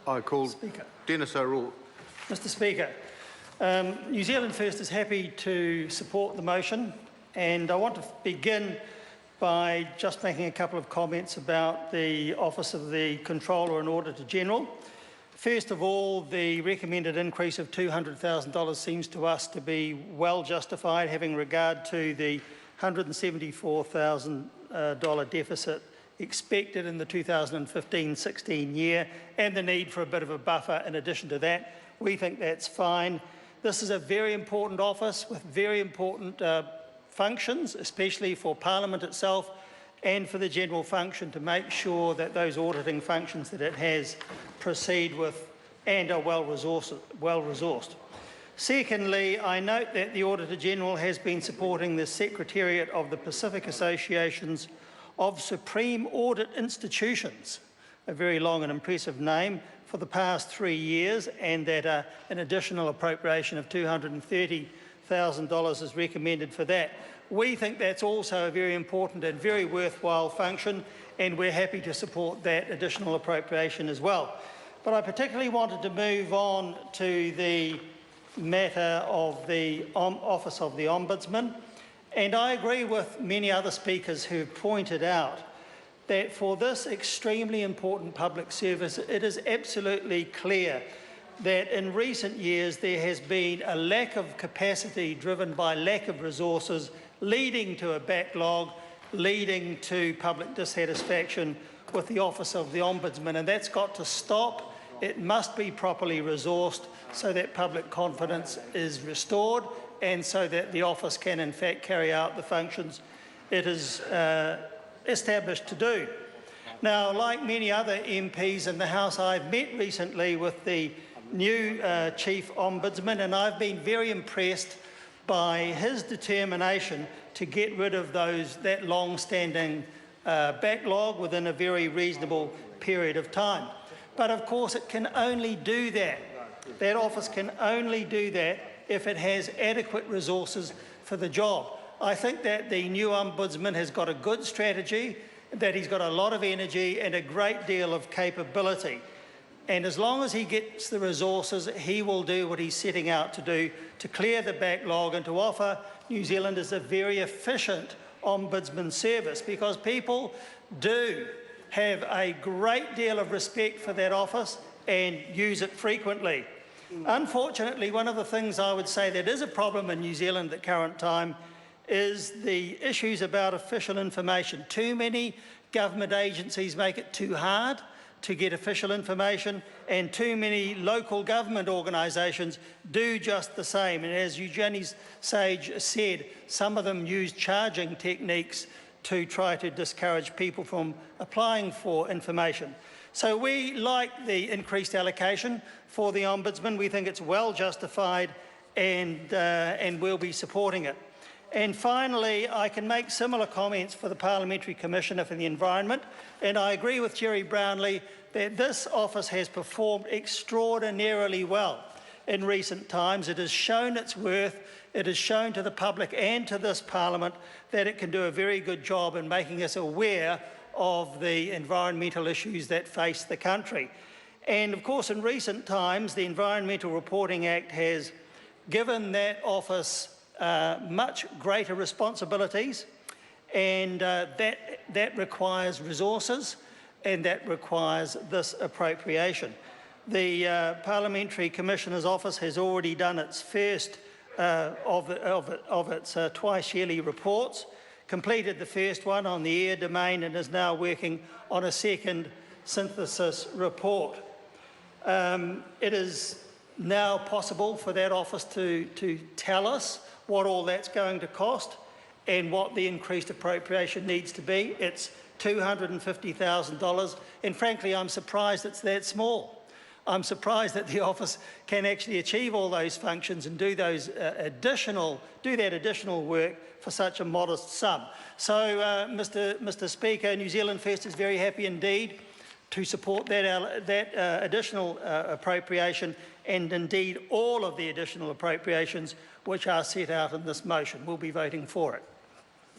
I call Speaker. Dennis O'Rourke. Mr Speaker, New Zealand First is happy to support the motion, and I want to begin by just making a couple of comments about the Office of the Controller and Auditor General. First of all, the recommended increase of $200,000 seems to us to be well justified, having regard to the $174,000 deficit expected in the 2015-16 year and the need for a bit of a buffer in addition to that. We think that's fine. This is a very important office with very important functions, especially for Parliament itself and for the general function, to make sure that those auditing functions that it has proceed with and are well resourced. Secondly, I note that the Auditor General has been supporting the Secretariat of the Pacific Associations of Supreme Audit Institutions, a very long and impressive name, for the past 3 years, and that an additional appropriation of $230,000 is recommended for that. We think that's also a very important and very worthwhile function, and we're happy to support that additional appropriation as well. But I particularly wanted to move on to the matter of the Office of the Ombudsman. And I agree with many other speakers who have pointed out that for this extremely important public service, it is absolutely clear that in recent years there has been a lack of capacity driven by lack of resources, leading to a backlog, leading to public dissatisfaction with the Office of the Ombudsman, and that's got to stop. It must be properly resourced so that public confidence is restored and so that the office can in fact carry out the functions it is established to do. Now, like many other MPs in the House, I've met recently with the new Chief Ombudsman, and I've been very impressed by his determination to get rid of that long-standing backlog within a very reasonable period of time. But of course it can only do that. That office can only do that if it has adequate resources for the job. I think that the new Ombudsman has got a good strategy, that he's got a lot of energy and a great deal of capability. And as long as he gets the resources, he will do what he's setting out to do, to clear the backlog and to offer New Zealanders a very efficient Ombudsman service, because people do have a great deal of respect for that office and use it frequently. Unfortunately, one of the things I would say that is a problem in New Zealand at the current time is the issues about official information. Too many government agencies make it too hard to get official information, and too many local government organisations do just the same. And as Eugenie Sage said, some of them use charging techniques to try to discourage people from applying for information. So we like the increased allocation for the Ombudsman. We think it's well justified, and we'll be supporting it. And finally, I can make similar comments for the Parliamentary Commissioner for the Environment, and I agree with Jerry Brownlee that this office has performed extraordinarily well in recent times. It has shown its worth. It has shown to the public and to this Parliament that it can do a very good job in making us aware of the environmental issues that face the country. And of course, in recent times, the Environmental Reporting Act has given that office much greater responsibilities, and that requires resources, and that requires this appropriation. The Parliamentary Commissioner's Office has already done its first of its twice yearly reports, completed the first one on the air domain, and is now working on a second synthesis report. It is now possible for that office to tell us what all that's going to cost and what the increased appropriation needs to be. It's $250,000, and frankly, I'm surprised it's that small. I'm surprised that the office can actually achieve all those functions and do that additional work for such a modest sum. So, Mr. Speaker, New Zealand First is very happy indeed to support that additional appropriation, and indeed all of the additional appropriations which are set out in this motion. We'll be voting for it.